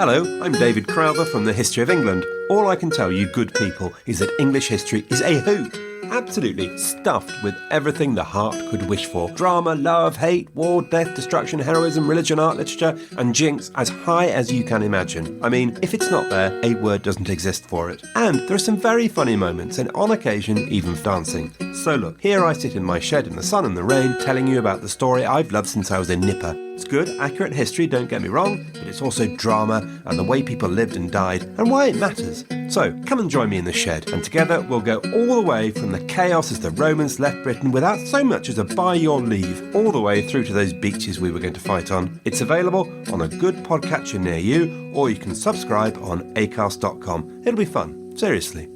Hello, I'm David Crowther from the History of England. All I can tell you good people is that English history is a hoot. Absolutely stuffed with everything the heart could wish for. Drama, love, hate, war, death, destruction, heroism, religion, art, literature, and jinx as high as you can imagine. I mean, if it's not there, a word doesn't exist for it. And there are some very funny moments, and on occasion, even dancing. So look, here I sit in my shed in the sun and the rain, telling you about the story I've loved since I was a nipper. It's good, accurate history, don't get me wrong, but it's also drama and the way people lived and died and why it matters. So come and join me in the shed, and together we'll go all the way from the chaos as the Romans left Britain without so much as a by your leave, all the way through to those beaches we were going to fight on. It's available on a good podcatcher near you, or you can subscribe on acast.com. It'll be fun, seriously.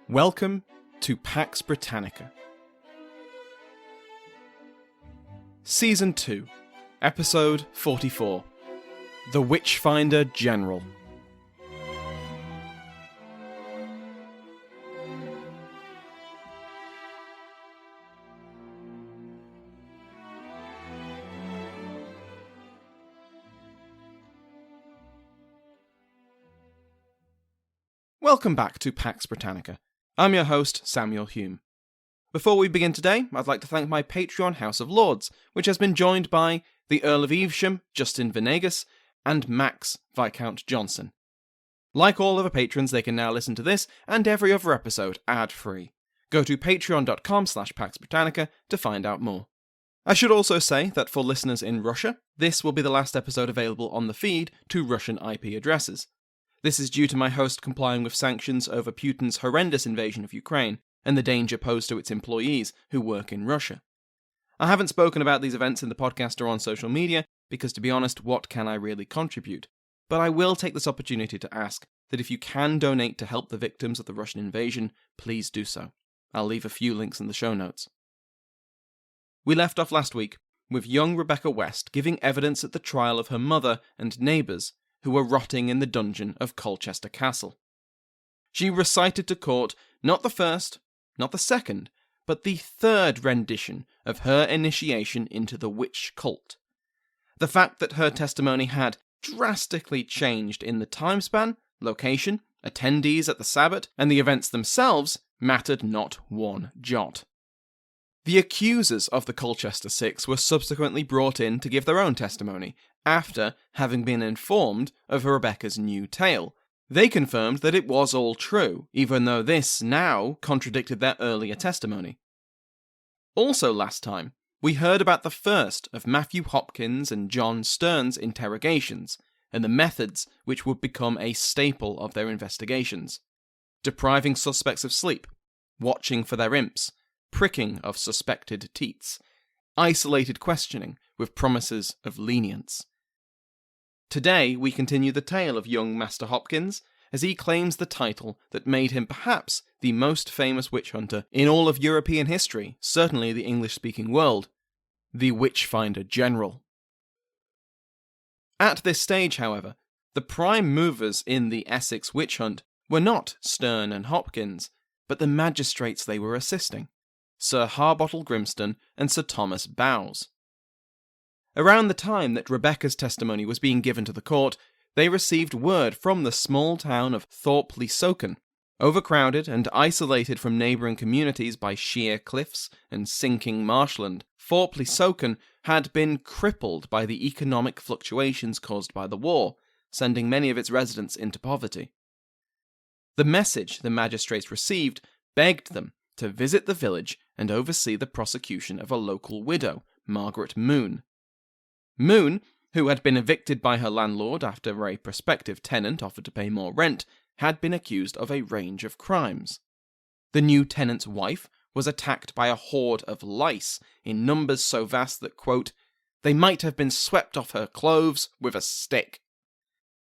Welcome to Pax Britannica. Season 2, Episode 44, The Witchfinder General. Welcome back to Pax Britannica. I'm your host, Samuel Hume. Before we begin today, I'd like to thank my Patreon House of Lords, which has been joined by the Earl of Evesham, Justin Venegas, and Max, Viscount Johnson. Like all other patrons, they can now listen to this and every other episode ad-free. Go to patreon.com/PaxBritannica to find out more. I should also say that for listeners in Russia, this will be the last episode available on the feed to Russian IP addresses. This is due to my host complying with sanctions over Putin's horrendous invasion of Ukraine and the danger posed to its employees who work in Russia. I haven't spoken about these events in the podcast or on social media because, to be honest, what can I really contribute? But I will take this opportunity to ask that if you can donate to help the victims of the Russian invasion, please do so. I'll leave a few links in the show notes. We left off last week with young Rebecca West giving evidence at the trial of her mother and neighbours who were rotting in the dungeon of Colchester Castle. She recited to court not the first, not the second, but the third rendition of her initiation into the witch cult. The fact that her testimony had drastically changed in the time span, location, attendees at the Sabbat, and the events themselves mattered not one jot. The accusers of the Colchester Six were subsequently brought in to give their own testimony, after having been informed of Rebecca's new tale. They confirmed that it was all true, even though this now contradicted their earlier testimony. Also last time, we heard about the first of Matthew Hopkins and John Stern's interrogations, and the methods which would become a staple of their investigations. Depriving suspects of sleep, watching for their imps, pricking of suspected teats, isolated questioning with promises of lenience. Today we continue the tale of young Master Hopkins as he claims the title that made him perhaps the most famous witch hunter in all of European history, certainly the English-speaking world, the Witchfinder General. At this stage, however, the prime movers in the Essex witch hunt were not Stern and Hopkins, but the magistrates they were assisting, Sir Harbottle Grimston and Sir Thomas Bowes. Around the time that Rebecca's testimony was being given to the court, they received word from the small town of Thorpe-le-Soken. Overcrowded and isolated from neighbouring communities by sheer cliffs and sinking marshland, Thorpe-le-Soken had been crippled by the economic fluctuations caused by the war, sending many of its residents into poverty. The message the magistrates received begged them to visit the village and oversee the prosecution of a local widow, Margaret Moon. Moon, who had been evicted by her landlord after a prospective tenant offered to pay more rent, had been accused of a range of crimes. The new tenant's wife was attacked by a horde of lice in numbers so vast that, quote, they might have been swept off her clothes with a stick.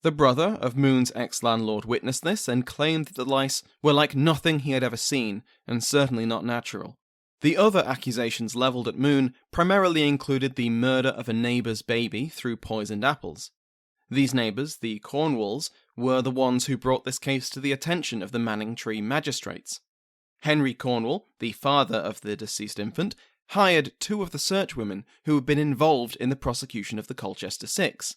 The brother of Moon's ex-landlord witnessed this and claimed that the lice were like nothing he had ever seen, and certainly not natural. The other accusations levelled at Moon primarily included the murder of a neighbour's baby through poisoned apples. These neighbours, the Cornwalls, were the ones who brought this case to the attention of the Manningtree magistrates. Henry Cornwall, the father of the deceased infant, hired 2 of the searchwomen who had been involved in the prosecution of the Colchester Six.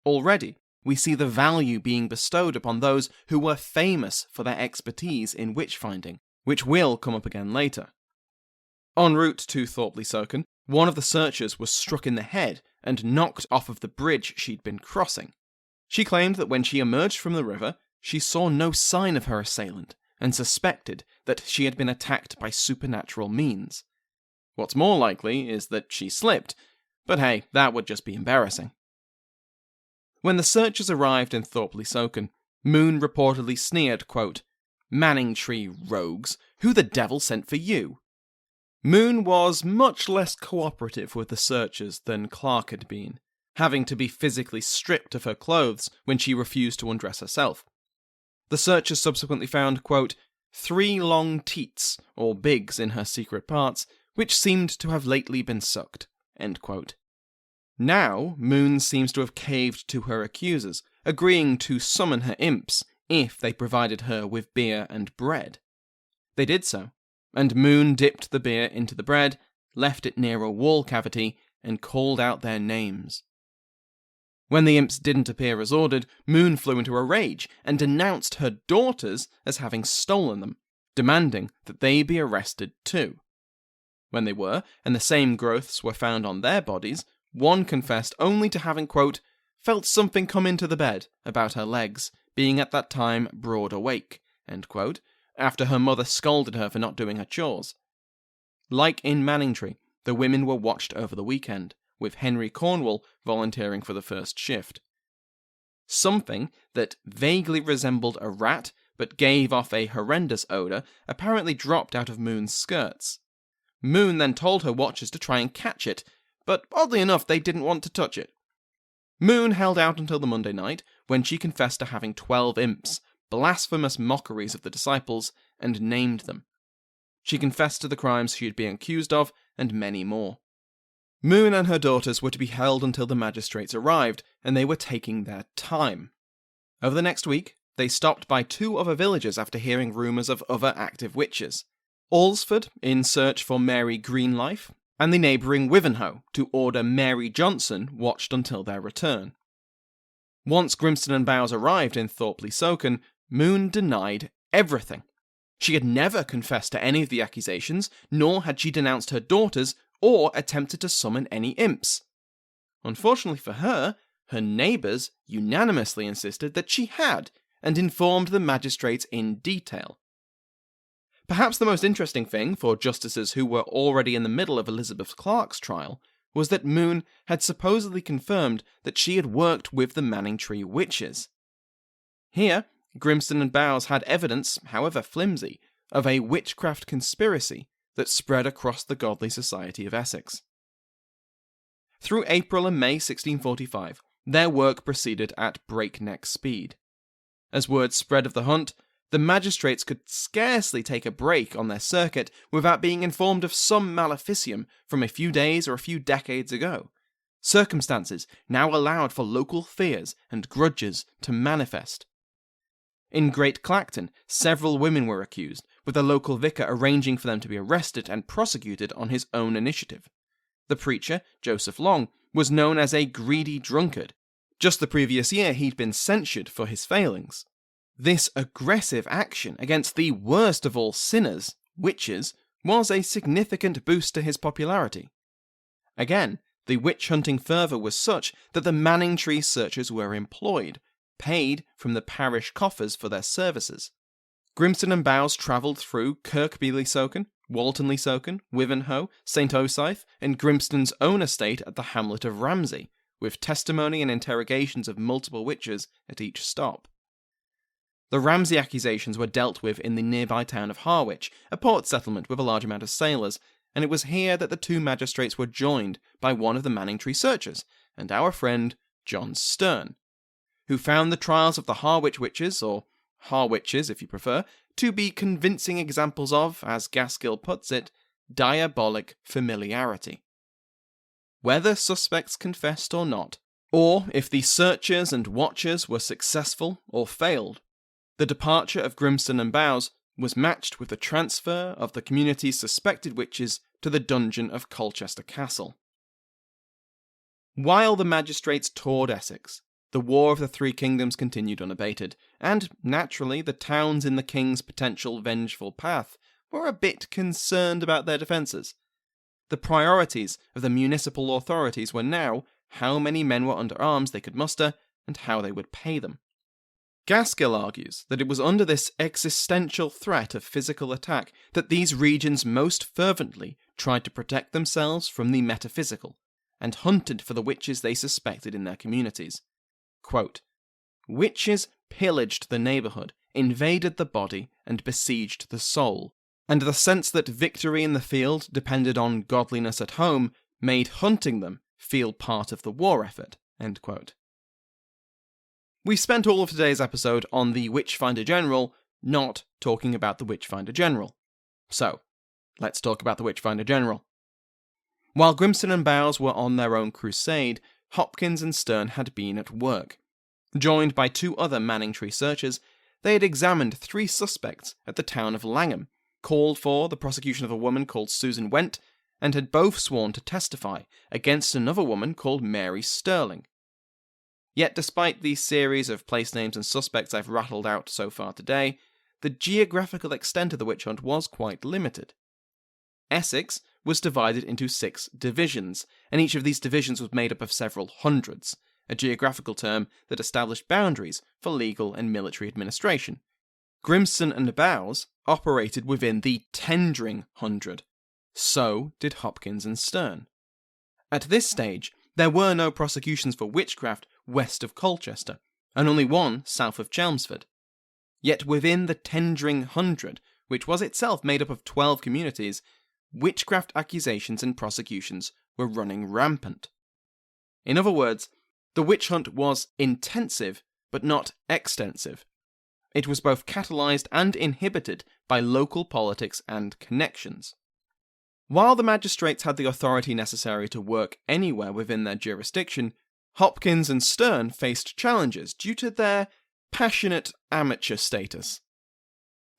Already, we see the value being bestowed upon those who were famous for their expertise in witch-finding, which will come up again later. En route to Thorpley-Soken, one of the searchers was struck in the head and knocked off of the bridge she'd been crossing. She claimed that when she emerged from the river, she saw no sign of her assailant and suspected that she had been attacked by supernatural means. What's more likely is that she slipped, but hey, that would just be embarrassing. When the searchers arrived in Thorpley-Soken, Moon reportedly sneered, quote, "Manningtree rogues, who the devil sent for you?" Moon was much less cooperative with the searchers than Clark had been, having to be physically stripped of her clothes when she refused to undress herself. The searchers subsequently found, quote, 3 long teats, or bigs, in her secret parts, which seemed to have lately been sucked, end quote. Now, Moon seems to have caved to her accusers, agreeing to summon her imps if they provided her with beer and bread. They did so, and Moon dipped the beer into the bread, left it near a wall cavity, and called out their names. When the imps didn't appear as ordered, Moon flew into a rage and denounced her daughters as having stolen them, demanding that they be arrested too. When they were, and the same growths were found on their bodies, one confessed only to having, quote, felt something come into the bed about her legs, being at that time broad awake, end quote, after her mother scolded her for not doing her chores. Like in Manningtree, the women were watched over the weekend, with Henry Cornwall volunteering for the first shift. Something that vaguely resembled a rat but gave off a horrendous odour apparently dropped out of Moon's skirts. Moon then told her watchers to try and catch it, but oddly enough they didn't want to touch it. Moon held out until the Monday night, when she confessed to having 12 imps, blasphemous mockeries of the disciples, and named them. She confessed to the crimes she had been accused of, and many more. Moon and her daughters were to be held until the magistrates arrived, and they were taking their time. Over the next week, they stopped by 2 other villages after hearing rumours of other active witches. Alresford, in search for Mary Greenlife, and the neighbouring Wivenhoe, to order Mary Johnson watched until their return. Once Grimston and Bowes arrived in Thorpley-Soken, Moon denied everything. She had never confessed to any of the accusations, nor had she denounced her daughters or attempted to summon any imps. Unfortunately for her, her neighbours unanimously insisted that she had, and informed the magistrates in detail. Perhaps the most interesting thing for justices who were already in the middle of Elizabeth Clark's trial was that Moon had supposedly confirmed that she had worked with the Manningtree witches. Here, Grimston and Bowes had evidence, however flimsy, of a witchcraft conspiracy that spread across the godly society of Essex. Through April and May 1645, their work proceeded at breakneck speed. As word spread of the hunt, the magistrates could scarcely take a break on their circuit without being informed of some maleficium from a few days or a few decades ago. Circumstances now allowed for local fears and grudges to manifest. In Great Clacton, several women were accused, with the local vicar arranging for them to be arrested and prosecuted on his own initiative. The preacher, Joseph Long, was known as a greedy drunkard. Just the previous year he'd been censured for his failings. This aggressive action against the worst of all sinners, witches, was a significant boost to his popularity. Again, the witch-hunting fervour was such that the Manningtree searchers were employed, paid from the parish coffers for their services. Grimston and Bowes travelled through Kirkby-le-Soken, Walton-le-Soken, Wivenhoe, St. Osyth, and Grimston's own estate at the hamlet of Ramsey, with testimony and interrogations of multiple witches at each stop. The Ramsey accusations were dealt with in the nearby town of Harwich, a port settlement with a large amount of sailors, and it was here that the 2 magistrates were joined by one of the Manningtree searchers, and our friend John Stern, who found the trials of the Harwich witches, or Harwitches if you prefer, to be convincing examples of, as Gaskill puts it, diabolic familiarity. Whether suspects confessed or not, or if the searchers and watchers were successful or failed. The departure of Grimston and Bowes was matched with the transfer of the community's suspected witches to the dungeon of Colchester Castle. While the magistrates toured Essex, the War of the Three Kingdoms continued unabated, and, naturally, the towns in the king's potential vengeful path were a bit concerned about their defences. The priorities of the municipal authorities were now how many men were under arms they could muster, and how they would pay them. Gaskill argues that it was under this existential threat of physical attack that these regions most fervently tried to protect themselves from the metaphysical, and hunted for the witches they suspected in their communities. Quote, "Witches pillaged the neighbourhood, invaded the body, and besieged the soul, and the sense that victory in the field depended on godliness at home made hunting them feel part of the war effort." End quote. We've spent all of today's episode on the Witchfinder General, not talking about the Witchfinder General. So, let's talk about the Witchfinder General. While Grimston and Bowes were on their own crusade, Hopkins and Stern had been at work. Joined by 2 other Manningtree searchers, they had examined 3 suspects at the town of Langham, called for the prosecution of a woman called Susan Went, and had both sworn to testify against another woman called Mary Sterling. Yet despite the series of place names and suspects I've rattled out so far today, the geographical extent of the witch hunt was quite limited. Essex was divided into 6 divisions, and each of these divisions was made up of several hundreds, a geographical term that established boundaries for legal and military administration. Grimston and Bowes operated within the Tendring Hundred. So did Hopkins and Stern. At this stage, there were no prosecutions for witchcraft west of Colchester, and only one south of Chelmsford. Yet within the Tendring Hundred, which was itself made up of 12 communities, witchcraft accusations and prosecutions were running rampant. In other words, the witch hunt was intensive, but not extensive. It was both catalysed and inhibited by local politics and connections. While the magistrates had the authority necessary to work anywhere within their jurisdiction, Hopkins and Stern faced challenges due to their passionate amateur status.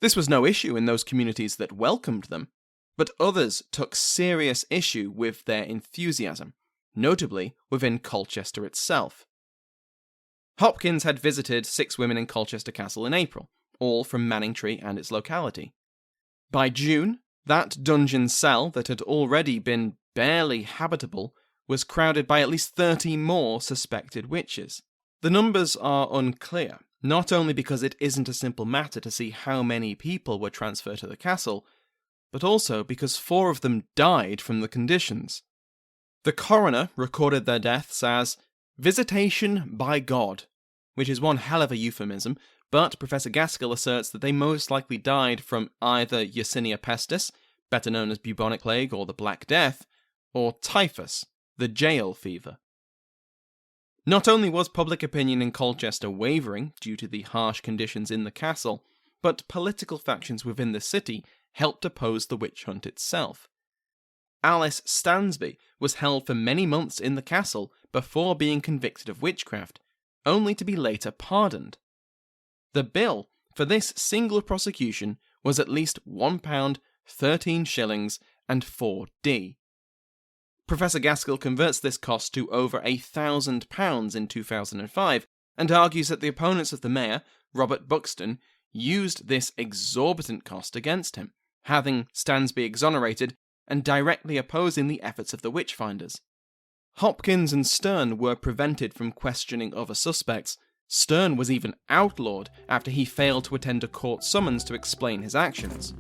This was no issue in those communities that welcomed them, but others took serious issue with their enthusiasm, notably within Colchester itself. Hopkins had visited 6 women in Colchester Castle in April, all from Manningtree and its locality. By June, that dungeon cell that had already been barely habitable was crowded by at least 30 more suspected witches. The numbers are unclear, not only because it isn't a simple matter to see how many people were transferred to the castle, but also because 4 of them died from the conditions. The coroner recorded their deaths as visitation by God, which is one hell of a euphemism, but Professor Gaskill asserts that they most likely died from either Yersinia pestis, better known as bubonic plague or the Black Death, or typhus, the jail fever. Not only was public opinion in Colchester wavering due to the harsh conditions in the castle, but political factions within the city helped oppose the witch hunt itself. Alice Stansby was held for many months in the castle before being convicted of witchcraft, only to be later pardoned. The bill for this single prosecution was at least £1, 13 shillings, and 4d. Professor Gaskill converts this cost to over £1,000 in 2005, and argues that the opponents of the mayor, Robert Buxton, used this exorbitant cost against him, having Stansby exonerated and directly opposing the efforts of the Witchfinders. Hopkins and Stern were prevented from questioning other suspects. Stern was even outlawed after he failed to attend a court summons to explain his actions.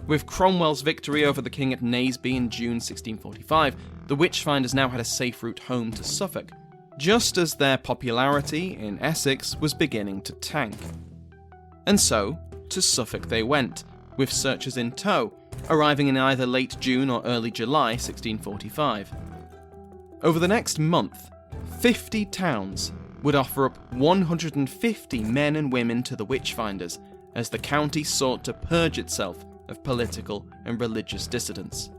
With Cromwell's victory over the king at Naseby in June 1645, the Witchfinders now had a safe route home to Suffolk, just as their popularity in Essex was beginning to tank. And so, to Suffolk they went, with searchers in tow, arriving in either late June or early July 1645. Over the next month, 50 towns would offer up 150 men and women to the Witchfinders, as the county sought to purge itself of political and religious dissidents.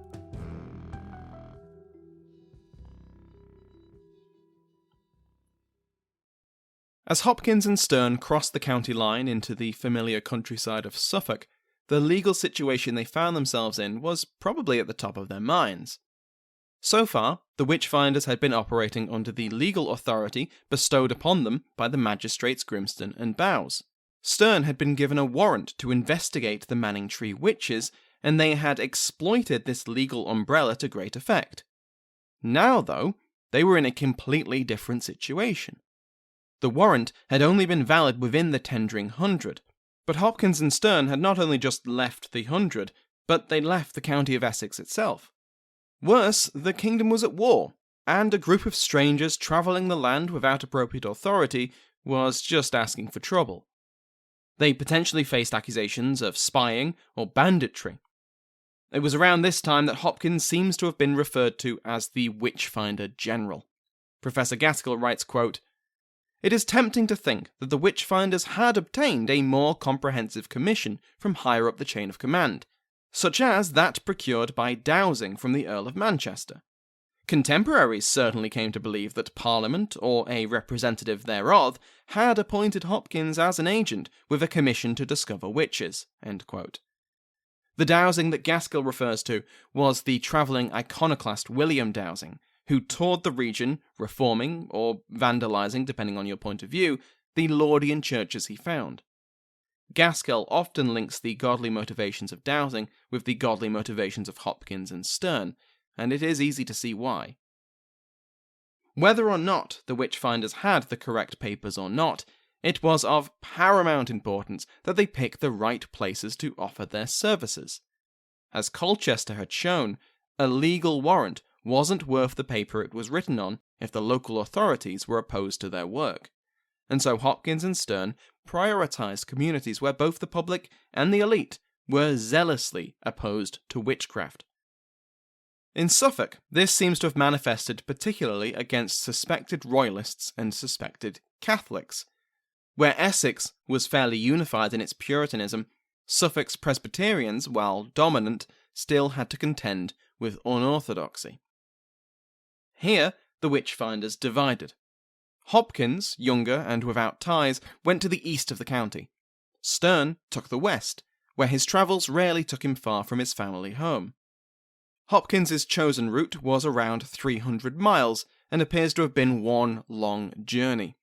As Hopkins and Stern crossed the county line into the familiar countryside of Suffolk, the legal situation they found themselves in was probably at the top of their minds. So far, the Witchfinders had been operating under the legal authority bestowed upon them by the magistrates Grimston and Bowes. Stern had been given a warrant to investigate the Manningtree witches, and they had exploited this legal umbrella to great effect. Now, though, they were in a completely different situation. The warrant had only been valid within the Tendring Hundred, but Hopkins and Stern had not only just left the Hundred, but they left the county of Essex itself. Worse, the kingdom was at war, and a group of strangers travelling the land without appropriate authority was just asking for trouble. They potentially faced accusations of spying or banditry. It was around this time that Hopkins seems to have been referred to as the Witchfinder General. Professor Gaskill writes, quote, "It is tempting to think that the Witchfinders had obtained a more comprehensive commission from higher up the chain of command, such as that procured by Dowsing from the Earl of Manchester. Contemporaries certainly came to believe that Parliament, or a representative thereof, had appointed Hopkins as an agent with a commission to discover witches." End quote. The Dowsing that Gaskill refers to was the travelling iconoclast William Dowsing, who toured the region, reforming, or vandalising, depending on your point of view, the Laudian churches he found. Gaskill often links the godly motivations of Dowsing with the godly motivations of Hopkins and Stern, and it is easy to see why. Whether or not the Witchfinders had the correct papers or not, it was of paramount importance that they pick the right places to offer their services. As Colchester had shown, a legal warrant wasn't worth the paper it was written on if the local authorities were opposed to their work, and so Hopkins and Stern prioritised communities where both the public and the elite were zealously opposed to witchcraft. In Suffolk, this seems to have manifested particularly against suspected royalists and suspected Catholics. Where Essex was fairly unified in its Puritanism, Suffolk's Presbyterians, while dominant, still had to contend with unorthodoxy. Here, the Witchfinders divided. Hopkins, younger and without ties, went to the east of the county. Stern took the west, where his travels rarely took him far from his family home. Hopkins's chosen route was around 300 miles, and appears to have been one long journey.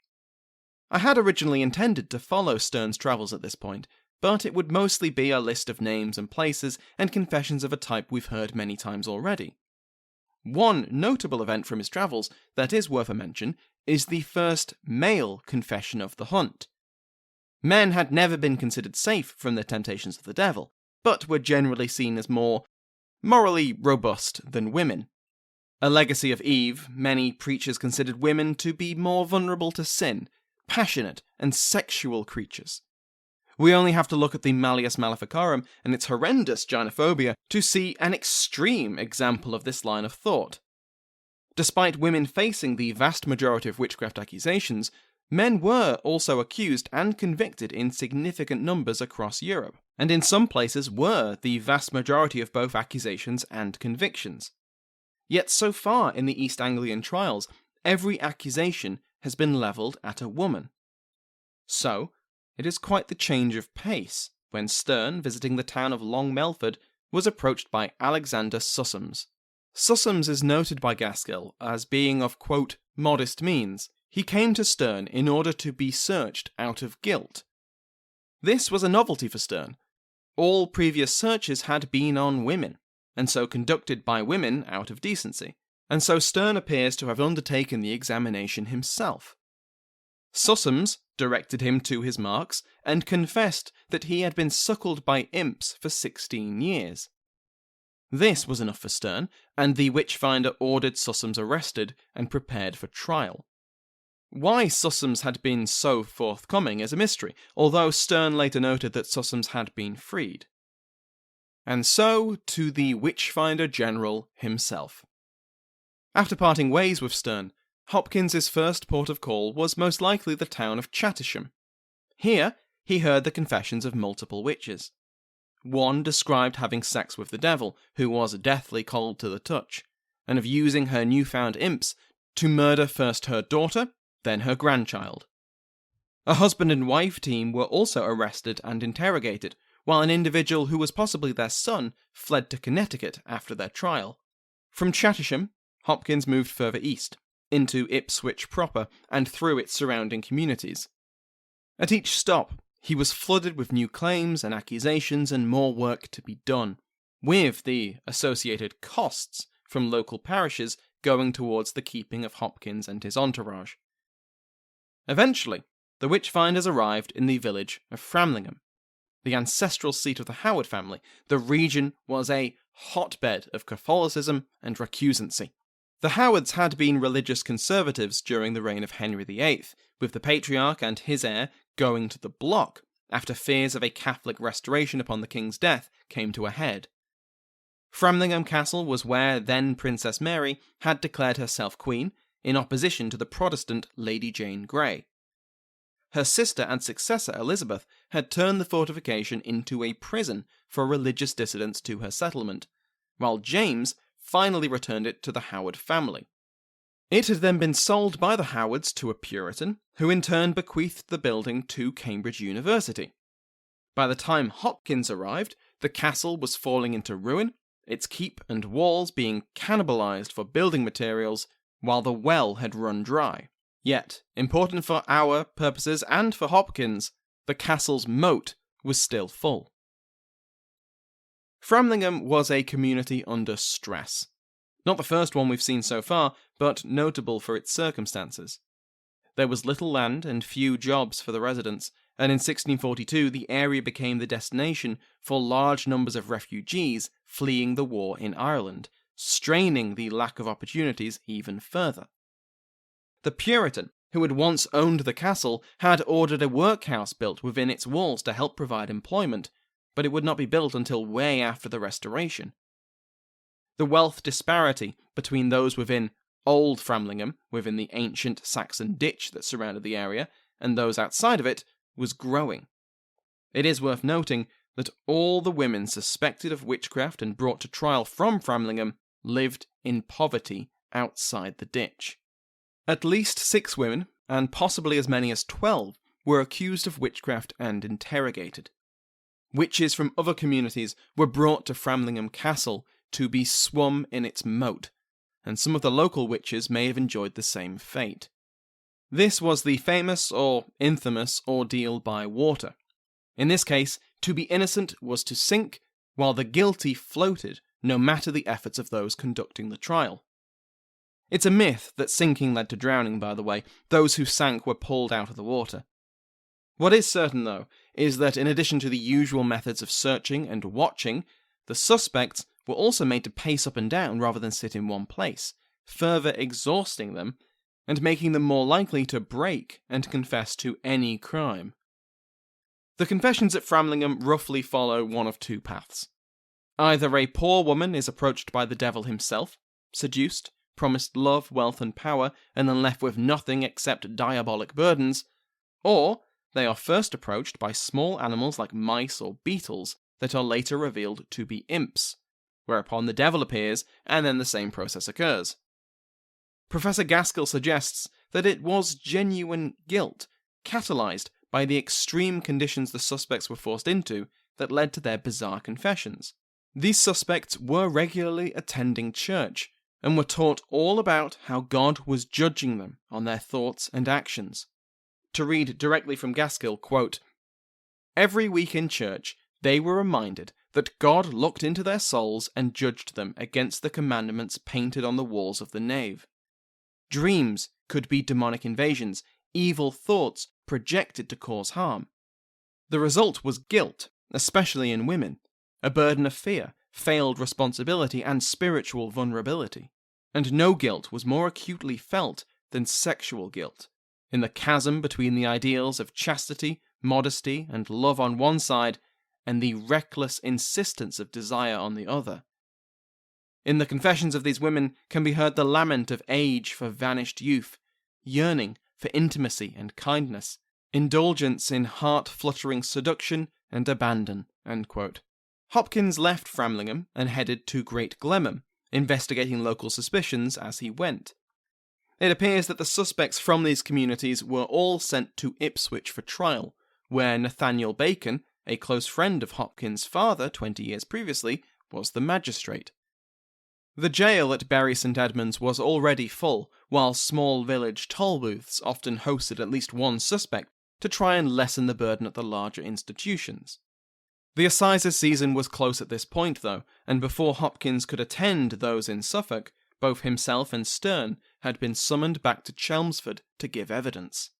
I had originally intended to follow Stern's travels at this point, but it would mostly be a list of names and places and confessions of a type we've heard many times already. One notable event from his travels that is worth a mention is the first male confession of the hunt. Men had never been considered safe from the temptations of the devil, but were generally seen as more morally robust than women. A legacy of Eve, many preachers considered women to be more vulnerable to sin, passionate and sexual creatures. We only have to look at the Malleus Maleficarum and its horrendous gynophobia to see an extreme example of this line of thought. Despite women facing the vast majority of witchcraft accusations, men were also accused and convicted in significant numbers across Europe, and in some places were the vast majority of both accusations and convictions. Yet so far in the East Anglian trials, every accusation has been levelled at a woman. So, it is quite the change of pace when Stern, visiting the town of Long Melford, was approached by Alexander Sussums. Sussums is noted by Gaskill as being of, quote, modest means. He came to Stern in order to be searched out of guilt. This was a novelty for Stern. All previous searches had been on women, and so conducted by women out of decency, and so Stern appears to have undertaken the examination himself. Sussums directed him to his marks and confessed that he had been suckled by imps for 16 years. This was enough for Stern, and the Witchfinder ordered Sussums arrested and prepared for trial. Why Sussums had been so forthcoming is a mystery, although Stern later noted that Sussums had been freed. And so to the Witchfinder General himself. After parting ways with Stern, Hopkins's first port of call was most likely the town of Chattersham. Here, he heard the confessions of multiple witches. One described having sex with the devil, who was deathly cold to the touch, and of using her newfound imps to murder first her daughter, then her grandchild. A husband and wife team were also arrested and interrogated, while an individual who was possibly their son fled to Connecticut after their trial. From Chattersham, Hopkins moved further east, into Ipswich proper and through its surrounding communities. At each stop, he was flooded with new claims and accusations and more work to be done, with the associated costs from local parishes going towards the keeping of Hopkins and his entourage. Eventually, the Witchfinders arrived in the village of Framlingham, the ancestral seat of the Howard family. The region was a hotbed of Catholicism and recusancy. The Howards had been religious conservatives during the reign of Henry VIII, with the patriarch and his heir going to the block after fears of a Catholic restoration upon the king's death came to a head. Framlingham Castle was where then Princess Mary had declared herself queen, in opposition to the Protestant Lady Jane Grey. Her sister and successor Elizabeth had turned the fortification into a prison for religious dissidents to her settlement, while James finally returned it to the Howard family. It had then been sold by the Howards to a Puritan, who in turn bequeathed the building to Cambridge University. By the time Hopkins arrived, the castle was falling into ruin, its keep and walls being cannibalized for building materials, while the well had run dry. Yet, important for our purposes and for Hopkins, the castle's moat was still full. Framlingham was a community under stress. Not the first one we've seen so far, but notable for its circumstances. There was little land and few jobs for the residents, and in 1642 the area became the destination for large numbers of refugees fleeing the war in Ireland, straining the lack of opportunities even further. The Puritan, who had once owned the castle, had ordered a workhouse built within its walls to help provide employment, but it would not be built until way after the Restoration. The wealth disparity between those within Old Framlingham, within the ancient Saxon ditch that surrounded the area, and those outside of it, was growing. It is worth noting that all the women suspected of witchcraft and brought to trial from Framlingham lived in poverty outside the ditch. At least 6 women, and possibly as many as 12, were accused of witchcraft and interrogated. Witches from other communities were brought to Framlingham Castle to be swum in its moat, and some of the local witches may have enjoyed the same fate. This was the famous or infamous ordeal by water. In this case, to be innocent was to sink, while the guilty floated, no matter the efforts of those conducting the trial. It's a myth that sinking led to drowning, by the way. Those who sank were pulled out of the water. What is certain, though, is that in addition to the usual methods of searching and watching, the suspects were also made to pace up and down rather than sit in one place, further exhausting them and making them more likely to break and confess to any crime. The confessions at Framlingham roughly follow one of 2 paths. Either a poor woman is approached by the devil himself, seduced, promised love, wealth, and power, and then left with nothing except diabolic burdens, or they are first approached by small animals like mice or beetles that are later revealed to be imps, whereupon the devil appears, and then the same process occurs. Professor Gaskill suggests that it was genuine guilt, catalyzed by the extreme conditions the suspects were forced into, that led to their bizarre confessions. These suspects were regularly attending church, and were taught all about how God was judging them on their thoughts and actions. To read directly from Gaskill, quote, "Every week in church, they were reminded that God looked into their souls and judged them against the commandments painted on the walls of the nave. Dreams could be demonic invasions, evil thoughts projected to cause harm. The result was guilt, especially in women, a burden of fear, failed responsibility, and spiritual vulnerability. And no guilt was more acutely felt than sexual guilt, in the chasm between the ideals of chastity, modesty, and love on one side, and the reckless insistence of desire on the other. In the confessions of these women can be heard the lament of age for vanished youth, yearning for intimacy and kindness, indulgence in heart-fluttering seduction and abandon." End quote. Hopkins left Framlingham and headed to Great Glenham, investigating local suspicions as he went. It appears that the suspects from these communities were all sent to Ipswich for trial, where Nathaniel Bacon, a close friend of Hopkins' father 20 years previously, was the magistrate. The jail at Bury St Edmunds was already full, while small village toll booths often hosted at least one suspect to try and lessen the burden at the larger institutions. The assizes season was close at this point, though, and before Hopkins could attend those in Suffolk, both himself and Sterne had been summoned back to Chelmsford to give evidence.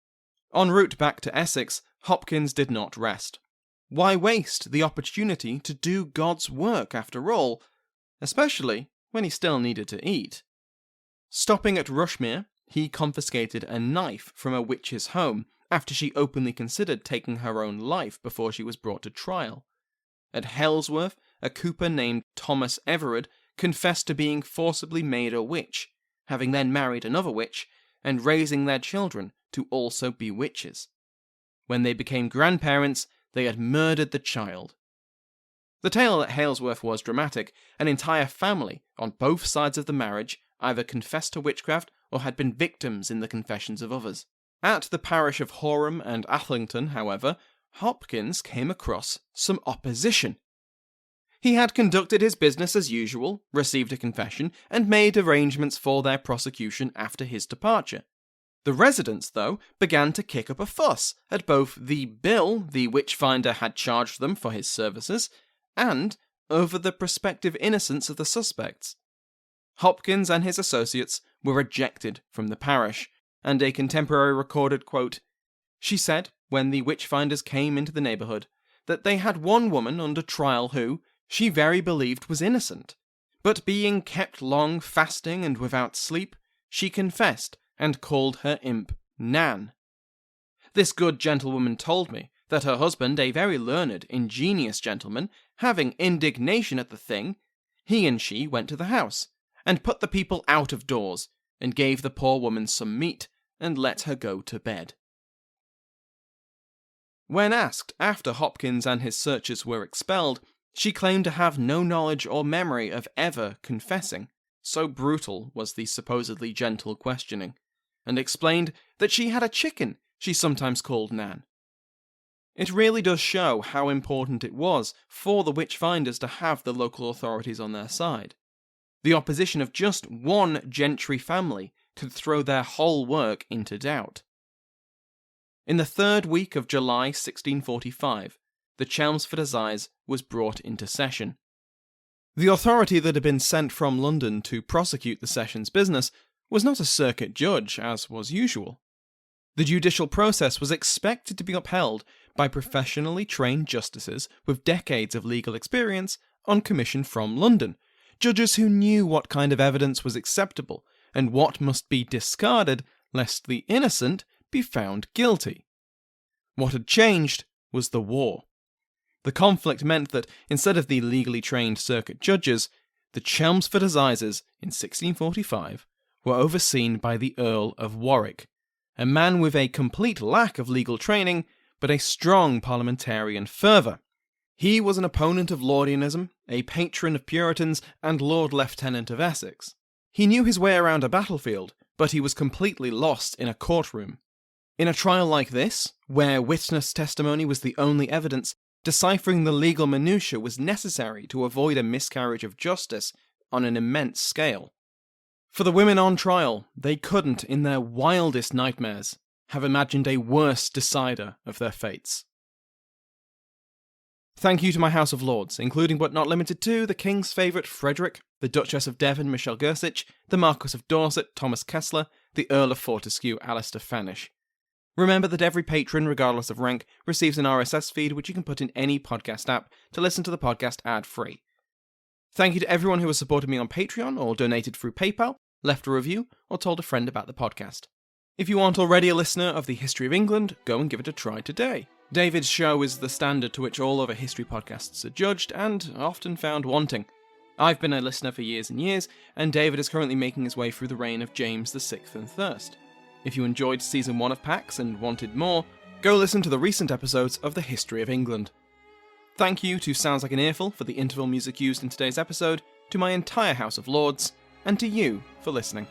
En route back to Essex, Hopkins did not rest. Why waste the opportunity to do God's work, after all, especially when he still needed to eat? Stopping at Rushmere, he confiscated a knife from a witch's home after she openly considered taking her own life before she was brought to trial. At Halesworth, a cooper named Thomas Everard confessed to being forcibly made a witch, having then married another witch, and raising their children to also be witches. When they became grandparents, they had murdered the child. The tale at Halesworth was dramatic. An entire family, on both sides of the marriage, either confessed to witchcraft or had been victims in the confessions of others. At the parish of Horham and Athlington, however, Hopkins came across some opposition. He had conducted his business as usual, received a confession, and made arrangements for their prosecution after his departure. The residents, though, began to kick up a fuss at both the bill the Witchfinder had charged them for his services, and over the prospective innocence of the suspects. Hopkins and his associates were ejected from the parish, and a contemporary recorded, quote, "She said, when the Witchfinders came into the neighbourhood, that they had one woman under trial who, she very believed was innocent, but being kept long fasting and without sleep, she confessed, and called her imp Nan. This good gentlewoman told me that her husband, a very learned, ingenious gentleman, having indignation at the thing, he and she went to the house, and put the people out of doors, and gave the poor woman some meat, and let her go to bed." When asked after Hopkins and his searchers were expelled, she claimed to have no knowledge or memory of ever confessing, so brutal was the supposedly gentle questioning, and explained that she had a chicken she sometimes called Nan. It really does show how important it was for the Witchfinders to have the local authorities on their side. The opposition of just one gentry family could throw their whole work into doubt. In the third week of July 1645, the Chelmsford Assize was brought into session. The authority that had been sent from London to prosecute the session's business was not a circuit judge, as was usual. The judicial process was expected to be upheld by professionally trained justices with decades of legal experience on commission from London, judges who knew what kind of evidence was acceptable and what must be discarded lest the innocent be found guilty. What had changed was the war. The conflict meant that, instead of the legally trained circuit judges, the Chelmsford Assizes in 1645 were overseen by the Earl of Warwick, a man with a complete lack of legal training, but a strong parliamentarian fervour. He was an opponent of Laudianism, a patron of Puritans, and Lord Lieutenant of Essex. He knew his way around a battlefield, but he was completely lost in a courtroom. In a trial like this, where witness testimony was the only evidence, deciphering the legal minutiae was necessary to avoid a miscarriage of justice on an immense scale. For the women on trial, they couldn't, in their wildest nightmares, have imagined a worse decider of their fates. Thank you to my House of Lords, including but not limited to the King's favourite Frederick, the Duchess of Devon Michelle Gersich, the Marquess of Dorset Thomas Kessler, the Earl of Fortescue Alistair Fanish. Remember that every patron, regardless of rank, receives an RSS feed which you can put in any podcast app to listen to the podcast ad-free. Thank you to everyone who has supported me on Patreon or donated through PayPal, left a review, or told a friend about the podcast. If you aren't already a listener of the History of England, go and give it a try today. David's show is the standard to which all other history podcasts are judged, and often found wanting. I've been a listener for years and years, and David is currently making his way through the reign of James VI and Thirst. If you enjoyed Season 1 of PAX and wanted more, go listen to the recent episodes of the History of England. Thank you to Sounds Like an Earful for the interval music used in today's episode, to my entire House of Lords, and to you for listening.